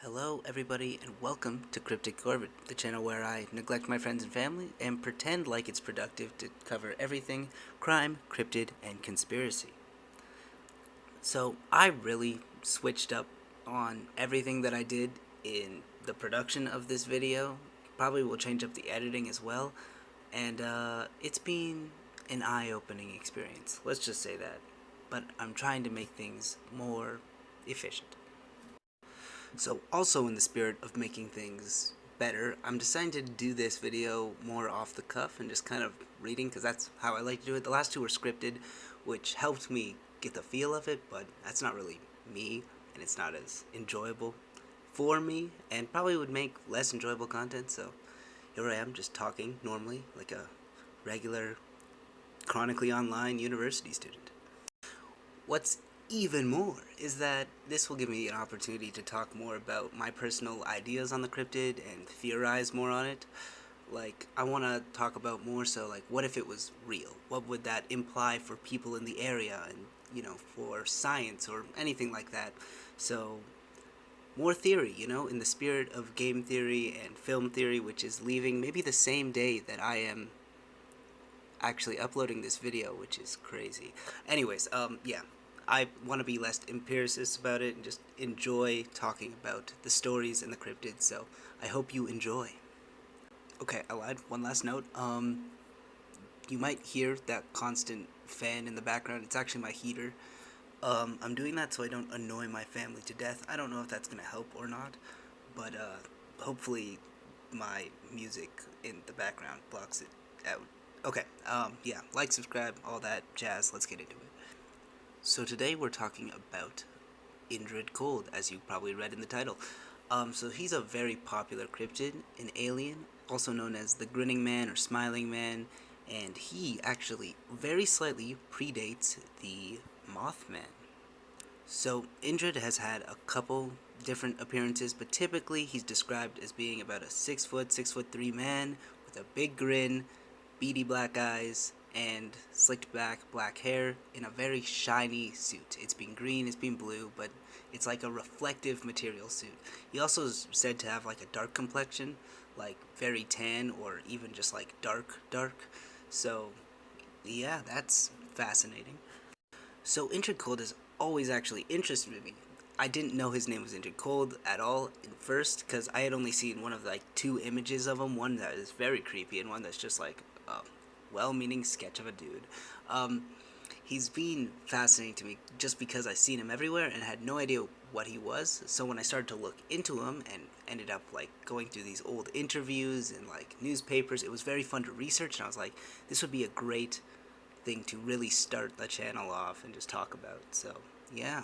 Hello everybody and welcome to Cryptid, the channel where I neglect my friends and family and pretend like it's productive to cover everything crime, cryptid, and conspiracy. So I really switched up on everything that I did in the production of this video. Probably will change up the editing as well, and it's been an eye-opening experience, let's just say that. But I'm trying to make things more efficient. So also in the spirit of making things better, I'm deciding to do this video more off the cuff and just kind of reading, because that's how I like to do it. The last two were scripted, which helped me get the feel of it, but that's not really me, and it's not as enjoyable for me, and probably would make less enjoyable content. So here I am just talking normally like a regular chronically online university student. What's even more is that this will give me an opportunity to talk more about my personal ideas on the cryptid and theorize more on it. Like, I want to talk about more so, like, what if it was real? What would that imply for people in the area and, for science or anything like that? So, more theory, in the spirit of game theory and film theory, which is leaving maybe the same day that I am actually uploading this video, which is crazy. Anyways, yeah, I want to be less empiricist about it and just enjoy talking about the stories and the cryptids, so I hope you enjoy. Okay, I lied. One last note. You might hear that constant fan in the background. It's actually my heater. I'm doing that so I don't annoy my family to death. I don't know if that's going to help or not, but hopefully my music in the background blocks it out. Okay, yeah, like, subscribe, all that jazz. Let's get into it. So today we're talking about INDRID, as you probably read in the title. So he's a very popular cryptid, an alien, also known as the Grinning Man or Smiling Man, and he actually very slightly predates the Mothman. So INDRID has had a couple different appearances, but typically he's described as being about a 6'3" man with a big grin, beady black eyes, and slicked back black hair in a very shiny suit. It's been green, it's been blue, but it's like a reflective material suit. He also is said to have like a dark complexion, like very tan or even just like dark. So yeah, that's fascinating. So INDRID has always actually interested me. I didn't know his name was INDRID at all at first, because I had only seen one of like two images of him, one that is very creepy and one that's just like a well-meaning sketch of a dude. He's been fascinating to me just because I've seen him everywhere and had no idea what he was. So when I started to look into him and ended up like going through these old interviews and like newspapers, it was very fun to research, and I was like, this would be a great thing to really start the channel off and just talk about. So yeah.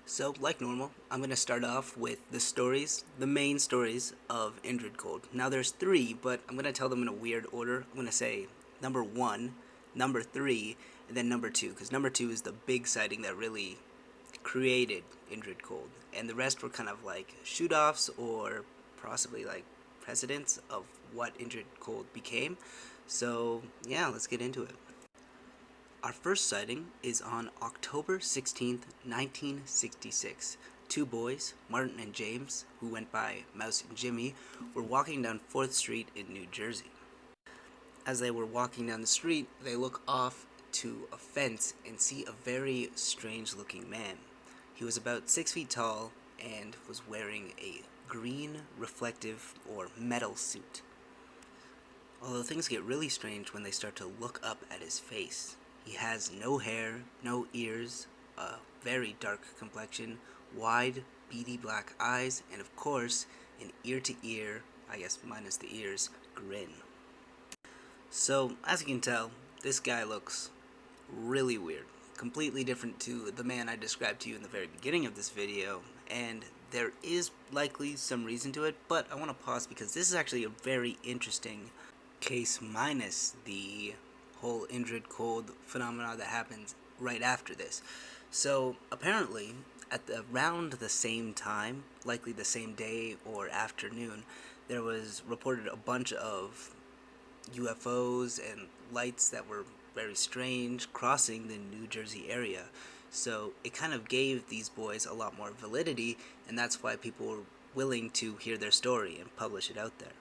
So, like normal, I'm going to start off with the main stories of INDRID. Now there's three, but I'm going to tell them in a weird order. I'm going to say number 1, number 3, and then number 2, because number 2 is the big sighting that really created INDRID, and the rest were kind of like shoot-offs or possibly like precedents of what INDRID became. So yeah, let's get into it. Our first sighting is on October 16th, 1966. Two boys, Martin and James, who went by Mouse and Jimmy, were walking down 4th Street in New Jersey. As they were walking down the street, they look off to a fence and see a very strange-looking man. He was about 6 feet tall and was wearing a green, reflective, or metal suit. Although things get really strange when they start to look up at his face. He has no hair, no ears, a very dark complexion, wide, beady black eyes, and of course, an ear-to-ear, I guess minus the ears, grin. So, as you can tell, this guy looks really weird. Completely different to the man I described to you in the very beginning of this video, and there is likely some reason to it, but I want to pause because this is actually a very interesting case minus the whole INDRID phenomena that happens right after this. So apparently at around the same time, likely the same day or afternoon, there was reported a bunch of UFOs and lights that were very strange crossing the New Jersey area. So it kind of gave these boys a lot more validity, and that's why people were willing to hear their story and publish it out there.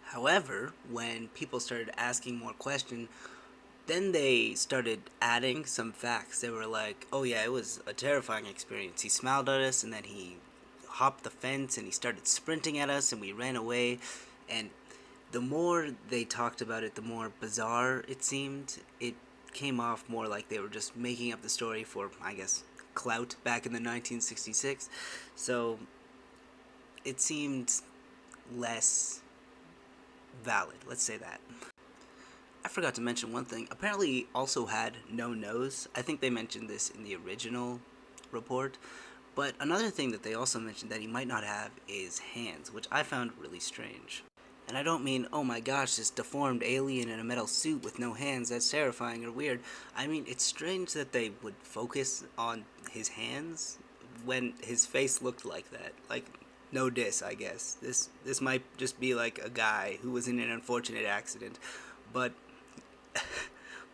However, when people started asking more questions, then they started adding some facts. They were like, oh yeah, it was a terrifying experience. He smiled at us and then he hopped the fence and he started sprinting at us and we ran away. And the more they talked about it, the more bizarre it seemed. It came off more like they were just making up the story for, I guess, clout back in the 1966. So it seemed less valid, let's say that. I forgot to mention one thing. Apparently, he also had no nose. I think they mentioned this in the original report. But another thing that they also mentioned that he might not have is hands, which I found really strange. And I don't mean, oh my gosh, this deformed alien in a metal suit with no hands, that's terrifying or weird. I mean, it's strange that they would focus on his hands when his face looked like that. Like, no diss, I guess. This might just be like a guy who was in an unfortunate accident. But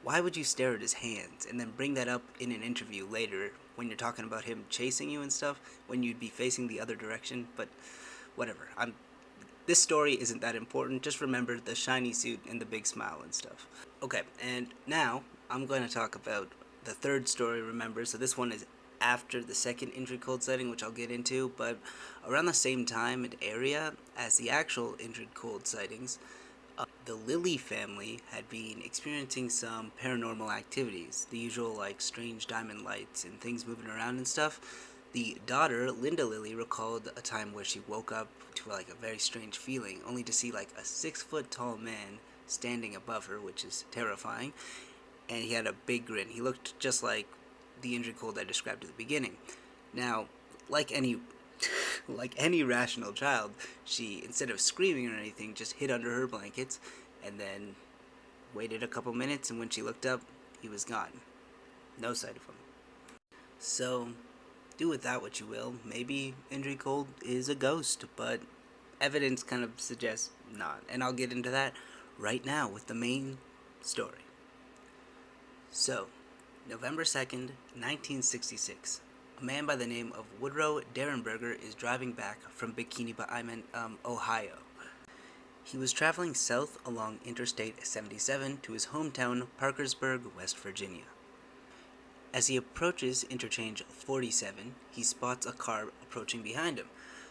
why would you stare at his hands and then bring that up in an interview later when you're talking about him chasing you and stuff when you'd be facing the other direction? But whatever. This story isn't that important. Just remember the shiny suit and the big smile and stuff. Okay, and now I'm going to talk about the third story, remember. So this one is after the second INDRID cold sighting, which I'll get into, but around the same time and area as the actual INDRID cold sightings, the Lilly family had been experiencing some paranormal activities, the usual like strange diamond lights and things moving around and stuff. The daughter, Linda Lilly, recalled a time where she woke up to like a very strange feeling, only to see like a 6-foot tall man standing above her, which is terrifying, and he had a big grin. He looked just like the INDRID cold I described at the beginning. Now, like any rational child, she, instead of screaming or anything, just hid under her blankets and then waited a couple minutes, and when she looked up, he was gone. No sight of him. So, do with that what you will. Maybe INDRID cold is a ghost, but evidence kind of suggests not. And I'll get into that right now with the main story. So, November 2nd, 1966. A man by the name of Woodrow Derenberger is driving back from Ohio. He was traveling south along Interstate 77 to his hometown, Parkersburg, West Virginia. As he approaches Interchange 47, he spots a car approaching behind him.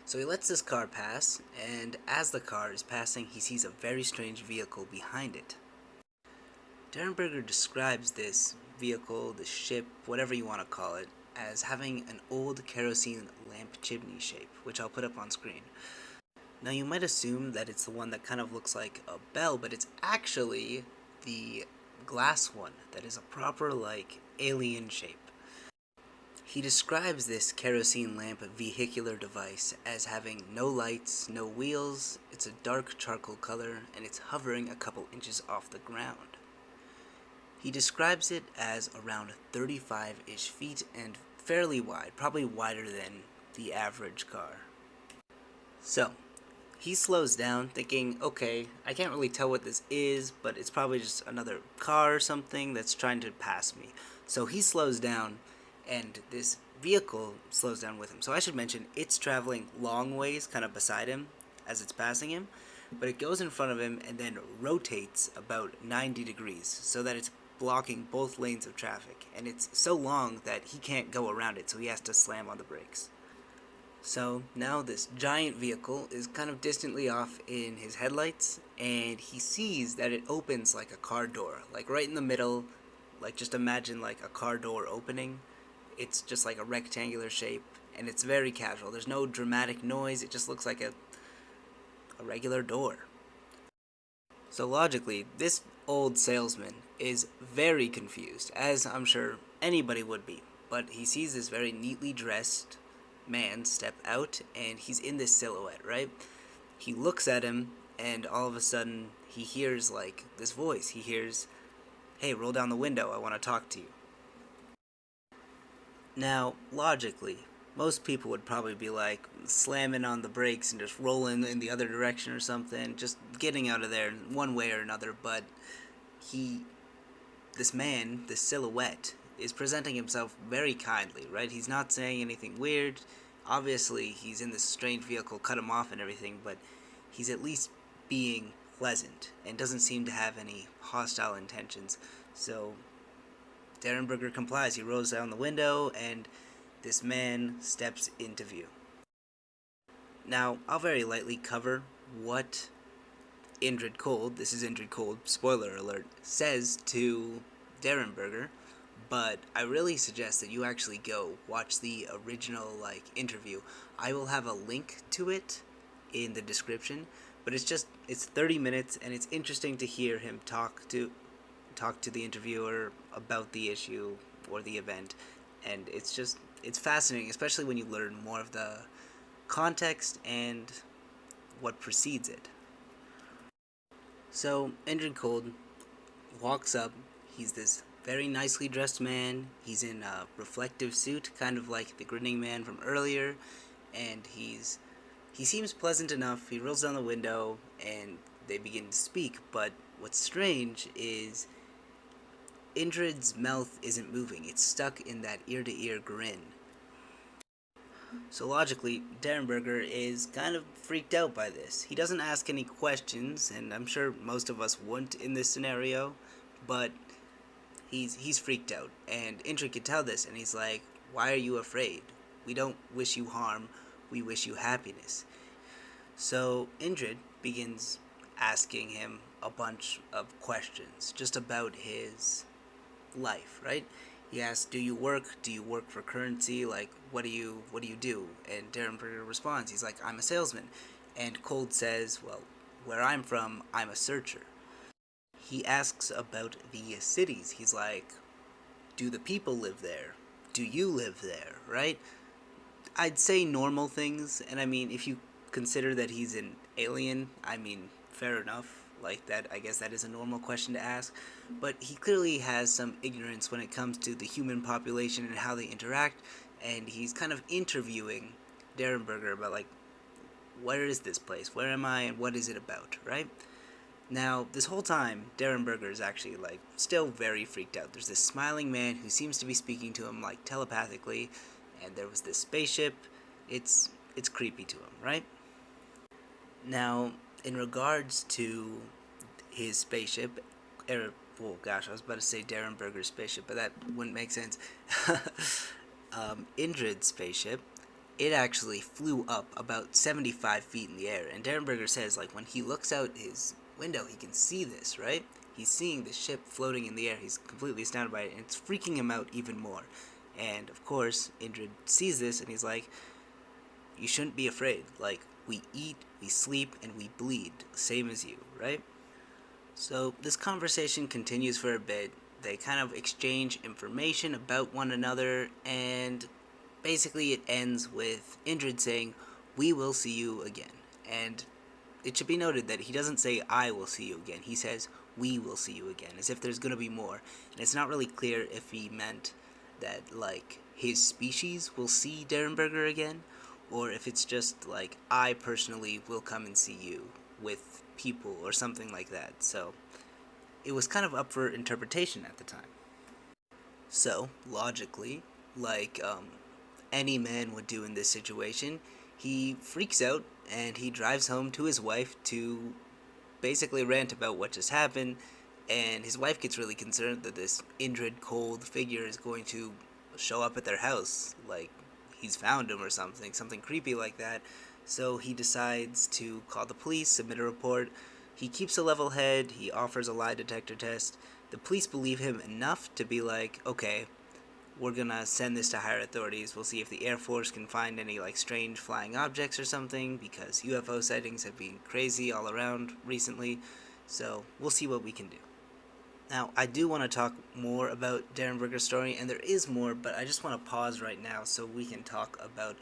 So he lets this car pass, and as the car is passing, he sees a very strange vehicle behind it. Derenberger describes this vehicle, the ship, whatever you want to call it, as having an old kerosene lamp chimney shape, which I'll put up on screen. Now you might assume that it's the one that kind of looks like a bell, but it's actually the glass one that is a proper, like, alien shape. He describes this kerosene lamp vehicular device as having no lights, no wheels, it's a dark charcoal color, and it's hovering a couple inches off the ground. He describes it as around 35-ish feet and fairly wide, probably wider than the average car. So, he slows down thinking, okay, I can't really tell what this is, but it's probably just another car or something that's trying to pass me. So he slows down, and this vehicle slows down with him. So I should mention, it's traveling long ways kind of beside him as it's passing him, but it goes in front of him and then rotates about 90 degrees so that it's blocking both lanes of traffic, and it's so long that he can't go around it, so he has to slam on the brakes. So now this giant vehicle is kind of distantly off in his headlights, and he sees that it opens like a car door, like right in the middle. Like, just imagine like a car door opening. It's just like a rectangular shape, and it's very casual. There's no dramatic noise, it just looks like a regular door. So logically, this old salesman is very confused, as I'm sure anybody would be. But he sees this very neatly dressed man step out, and he's in this silhouette, right? He looks at him, and all of a sudden, he hears, like, this voice. He hears, "Hey, roll down the window, I want to talk to you." Now, logically, most people would probably be like slamming on the brakes and just rolling in the other direction or something, just getting out of there one way or another, but this man, this silhouette, is presenting himself very kindly, right? He's not saying anything weird. Obviously, he's in this strange vehicle, cut him off and everything, but he's at least being pleasant and doesn't seem to have any hostile intentions. So Derenberger complies. He rolls down the window, and this man steps into view. Now, I'll very lightly cover what Indrid Cold, this is Indrid Cold, spoiler alert, says to Derenberger, but I really suggest that you actually go watch the original interview. I will have a link to it in the description, but it's 30 minutes, and it's interesting to hear him talk to the interviewer about the issue or the event, and it's fascinating, especially when you learn more of the context and what precedes it. So Indrid Cold walks up. He's this very nicely dressed man. He's in a reflective suit, kind of like the grinning man from earlier, and he seems pleasant enough. He rolls down the window and they begin to speak, but what's strange is Indrid's mouth isn't moving. It's stuck in that ear-to-ear grin. So logically, Derenberger is kind of freaked out by this. He doesn't ask any questions, and I'm sure most of us wouldn't in this scenario, but he's freaked out, and Indrid can tell this, and he's like, "Why are you afraid? We don't wish you harm, we wish you happiness." So Indrid begins asking him a bunch of questions just about his life, right? He asks, "Do you work? Do you work for currency? Like, what do you do?" And Derenberger responds, he's like, "I'm a salesman." And Cold says, "Well, where I'm from, I'm a searcher." He asks about the cities. He's like, "Do the people live there? Do you live there?" Right? I'd say normal things, and I mean, if you consider that he's an alien, I mean, fair enough. Like that, I guess that is a normal question to ask, but he clearly has some ignorance when it comes to the human population and how they interact, and he's kind of interviewing Derenberger about, like, where is this place, where am I, and what is it about, right? Now, this whole time, Derenberger is actually, like, still very freaked out. There's this smiling man who seems to be speaking to him, like, telepathically, and there was this spaceship. It's creepy to him, right? Now, in regards to his spaceship, oh gosh, I was about to say Derenberger's spaceship, but that wouldn't make sense. Indrid's spaceship, it actually flew up about 75 feet in the air, and Derenberger says, like, when he looks out his window, he can see this, right? He's seeing the ship floating in the air. He's completely astounded by it, and it's freaking him out even more. And, of course, Indrid sees this, and he's like, "You shouldn't be afraid. Like, we eat, we sleep, and we bleed, same as you, right?" So this conversation continues for a bit. They kind of exchange information about one another, and basically it ends with Indrid saying, "We will see you again." And it should be noted that he doesn't say, "I will see you again." He says, "We will see you again," as if there's going to be more. And it's not really clear if he meant that, like, his species will see Derenberger again, or if it's just like, "I personally will come and see you with people," or something like that. So it was kind of up for interpretation at the time. So logically, like any man would do in this situation, he freaks out and he drives home to his wife to basically rant about what just happened, and his wife gets really concerned that this Indrid Cold figure is going to show up at their house, like he's found him or something creepy like that. So he decides to call the police, submit a report. He keeps a level head, he offers a lie detector test. The police believe him enough to be like, "Okay, we're gonna send this to higher authorities. We'll see if the Air Force can find any, like, strange flying objects or something, because UFO sightings have been crazy all around recently. So we'll see what we can do." Now, I do want to talk more about Derenberger's story, and there is more, but I just want to pause right now so we can talk about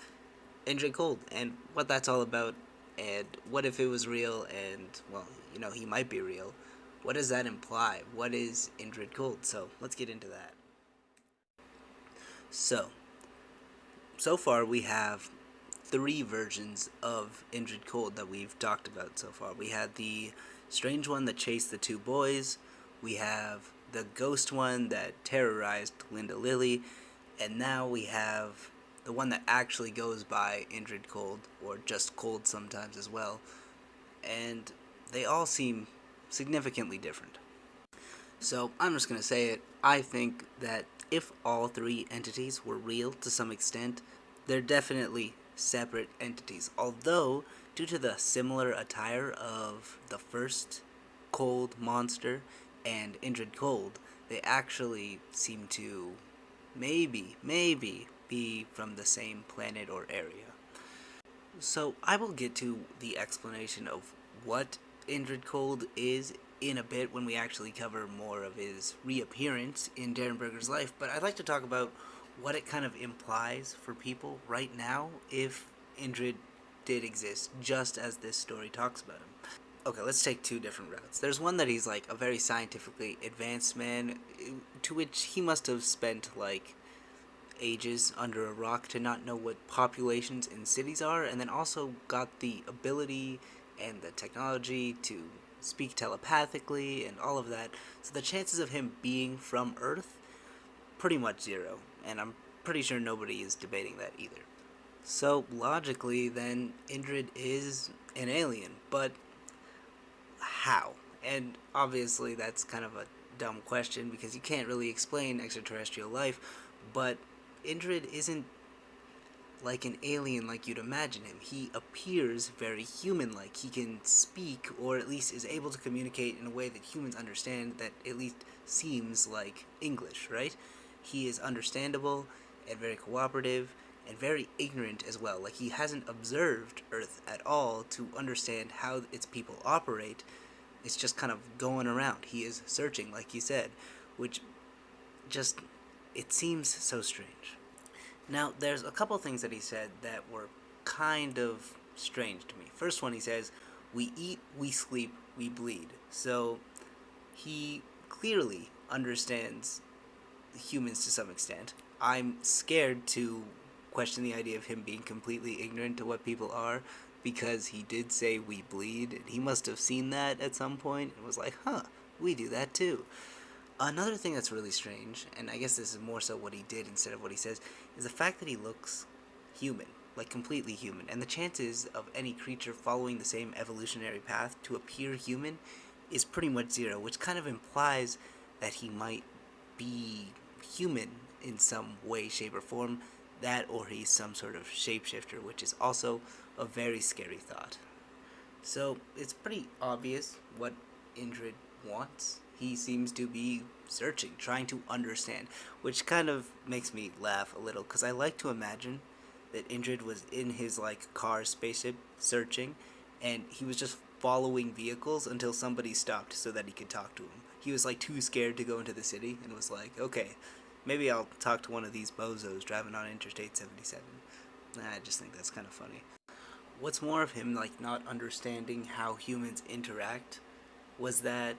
Indrid Cold and what that's all about, and what if it was real, and, well, he might be real. What does that imply? What is Indrid Cold? So let's get into that. So far we have 3 versions of Indrid Cold that we've talked about so far. We had the strange one that chased the 2 boys. We have the ghost one that terrorized Linda Lilly, and now we have the one that actually goes by Indrid Cold, or just Cold sometimes as well, and they all seem significantly different. So I'm just going to say it. I think that if all three entities were real to some extent, they're definitely separate entities. Although, due to the similar attire of the first Cold monster and Indrid Cold, they actually seem to maybe be from the same planet or area. So I will get to the explanation of what Indrid Cold is in a bit when we actually cover more of his reappearance in Derenberger's life, but I'd like to talk about what it kind of implies for people right now if Indrid did exist, just as this story talks about him. Okay, let's take two different routes. There's one that he's like a very scientifically advanced man, to which he must have spent like ages under a rock to not know what populations in cities are, and then also got the ability and the technology to speak telepathically and all of that. So the chances of him being from Earth, pretty much zero, and I'm pretty sure nobody is debating that either. So logically, then Indrid is an alien, but how? And obviously, that's kind of a dumb question because you can't really explain extraterrestrial life, but Indrid isn't like an alien like you'd imagine him. He appears very human-like. He can speak, or at least is able to communicate in a way that humans understand that at least seems like English, right? He is understandable and very cooperative and very ignorant as well. Like, he hasn't observed Earth at all to understand how its people operate. It's just kind of going around. He is searching, like you said, which just, it seems so strange. Now, there's a couple things that he said that were kind of strange to me. First one, he says, we eat, we sleep, we bleed. So, he clearly understands humans to some extent. I'm scared to question the idea of him being completely ignorant to what people are, because he did say we bleed, and he must have seen that at some point and was like, huh, we do that too. Another thing that's really strange, and I guess this is more so what he did instead of what he says, is the fact that he looks human, like completely human. And the chances of any creature following the same evolutionary path to appear human is pretty much zero, which kind of implies that he might be human in some way, shape, or form. That, or he's some sort of shapeshifter, which is also a very scary thought. So it's pretty obvious what Indrid wants. He seems to be searching, trying to understand, which kind of makes me laugh a little, because I like to imagine that Indrid was in his like car spaceship searching, and he was just following vehicles until somebody stopped so that he could talk to him. He was like too scared to go into the city and was like, okay, maybe I'll talk to one of these bozos driving on Interstate 77. I just think that's kind of funny. What's more of him like not understanding how humans interact was that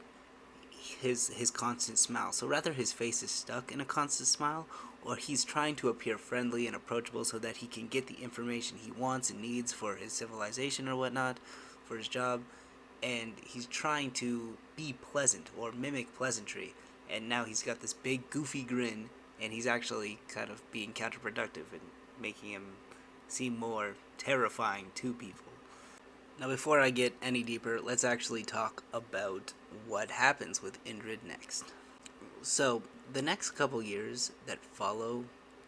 his constant smile. So rather his face is stuck in a constant smile, or he's trying to appear friendly and approachable so that he can get the information he wants and needs for his civilization or whatnot, for his job, and he's trying to be pleasant or mimic pleasantry, and now he's got this big goofy grin, and he's actually kind of being counterproductive and making him seem more terrifying to people. Now, before I get any deeper, let's actually talk about what happens with Indrid next. So, the next couple years that follow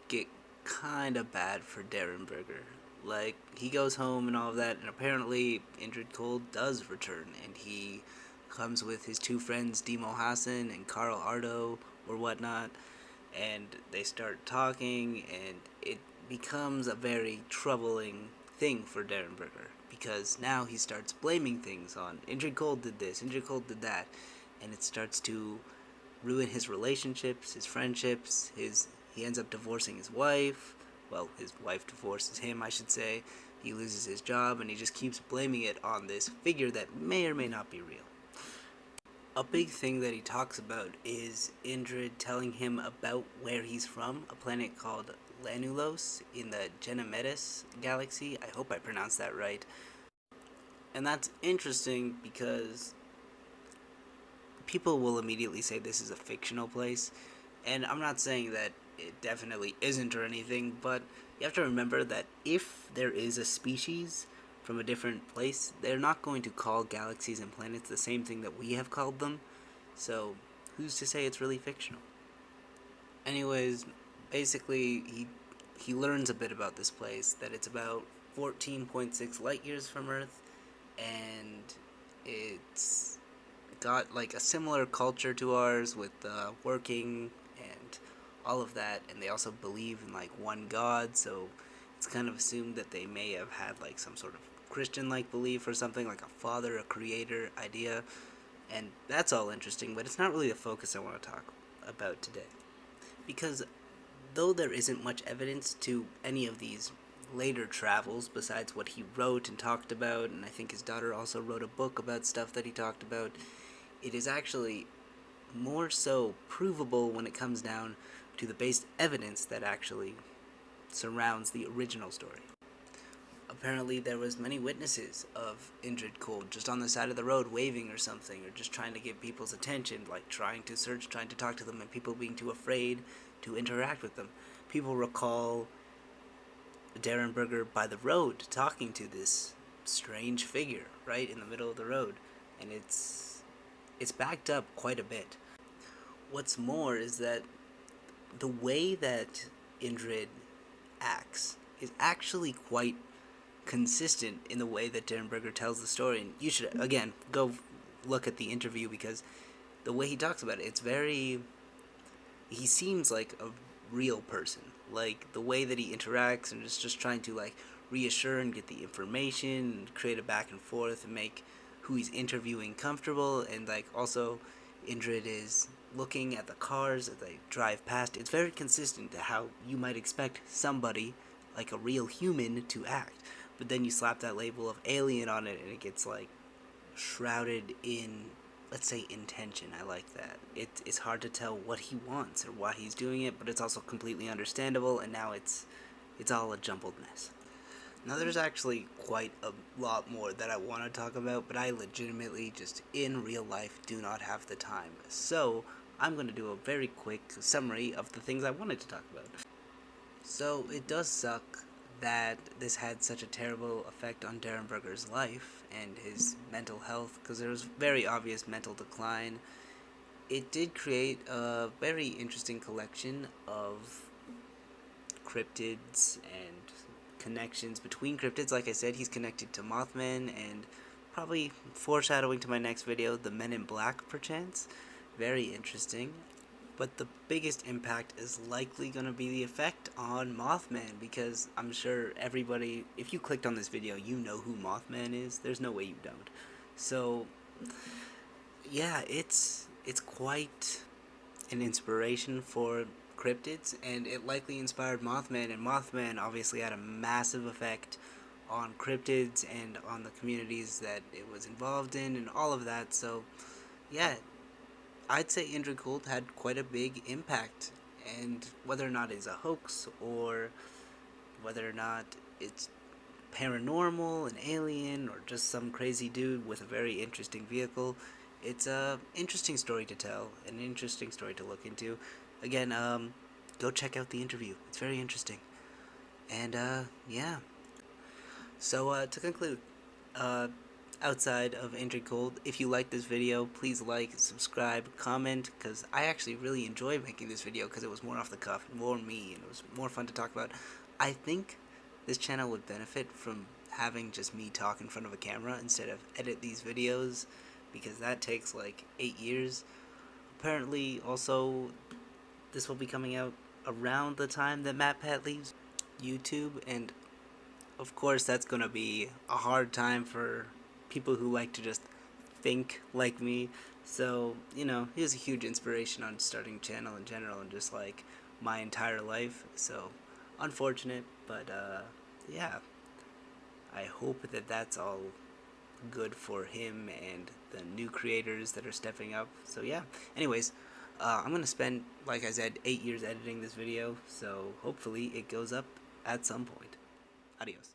get kind of bad for Derenberger. Like, he goes home and all of that, and apparently Indrid Cold does return, and he comes with his two friends, Demo Hassan and Carl Ardo, or whatnot, and they start talking, and it becomes a very troubling thing for Derenberger, because now he starts blaming things on Indrid Cold did this, Indrid Cold did that, and it starts to ruin his relationships, his friendships, he ends up divorcing his wife. Well, his wife divorces him, I should say. He loses his job, and he just keeps blaming it on this figure that may or may not be real. A big thing that he talks about is Indrid telling him about where he's from, a planet called Lanulos in the Genomedes galaxy. I hope I pronounced that right. And that's interesting because people will immediately say this is a fictional place, and I'm not saying that it definitely isn't or anything, but you have to remember that if there is a species from a different place, they're not going to call galaxies and planets the same thing that we have called them, so who's to say it's really fictional? Anyways, basically, he learns a bit about this place, that it's about 14.6 light years from Earth, and it's got like a similar culture to ours with working and all of that, and they also believe in like one God, so it's kind of assumed that they may have had like some sort of Christian-like belief or something, like a father, a creator idea, and that's all interesting, but it's not really the focus I want to talk about today. Because though there isn't much evidence to any of these later travels besides what he wrote and talked about, and I think his daughter also wrote a book about stuff that he talked about, it is actually more so provable when it comes down to the based evidence that actually surrounds the original story. Apparently there was many witnesses of INDRID Cold just on the side of the road waving or something, or just trying to get people's attention, like trying to search, trying to talk to them, and people being too afraid to interact with them. People recall Darren Berger by the road talking to this strange figure right in the middle of the road, and it's backed up quite a bit. What's more is that the way that INDRID acts is actually quite consistent in the way that Darren Berger tells the story, and you should again go look at the interview, because the way he talks about it, it's very, he seems like a real person, like the way that he interacts and is just trying to like reassure and get the information and create a back and forth and make who he's interviewing comfortable, and like also INDRID is looking at the cars as they drive past. It's very consistent to how you might expect somebody like a real human to act. But then you slap that label of alien on it, and it gets like shrouded in, let's say, intention. I like that. It's hard to tell what he wants or why he's doing it, but it's also completely understandable, and now it's all a jumbled mess. Now there's actually quite a lot more that I want to talk about, but I legitimately just in real life do not have the time. So I'm going to do a very quick summary of the things I wanted to talk about. So it does suck that this had such a terrible effect on Darren Berger's life and his mental health, because there was very obvious mental decline. It did create a very interesting collection of cryptids and connections between cryptids. Like I said, he's connected to Mothman, and probably foreshadowing to my next video, the Men in Black perchance. Very interesting. But the biggest impact is likely going to be the effect on Mothman, because I'm sure everybody, if you clicked on this video, you know who Mothman is. There's no way you don't. So, yeah, it's quite an inspiration for cryptids, and it likely inspired Mothman, and Mothman obviously had a massive effect on cryptids and on the communities that it was involved in and all of that. So, yeah, I'd say INDRID Cold had quite a big impact, and whether or not it's a hoax or whether or not it's paranormal, an alien, or just some crazy dude with a very interesting vehicle, it's a interesting story to tell, an interesting story to look into. Again, go check out the interview. It's very interesting. And yeah. So to conclude, outside of INDRID Cold, if you like this video, please like, subscribe, comment, because I actually really enjoy making this video because it was more off the cuff, more me, and it was more fun to talk about. I think this channel would benefit from having just me talk in front of a camera instead of edit these videos, because that takes like 8 years. Apparently, also, this will be coming out around the time that MatPat leaves YouTube, and of course that's going to be a hard time for people who like to just think like me. So, you know, he was a huge inspiration on starting a channel in general and just like my entire life. So, unfortunate, but yeah, I hope that that's all good for him and the new creators that are stepping up. So yeah, anyways, I'm gonna spend, like I said, 8 years editing this video, so hopefully it goes up at some point. Adios.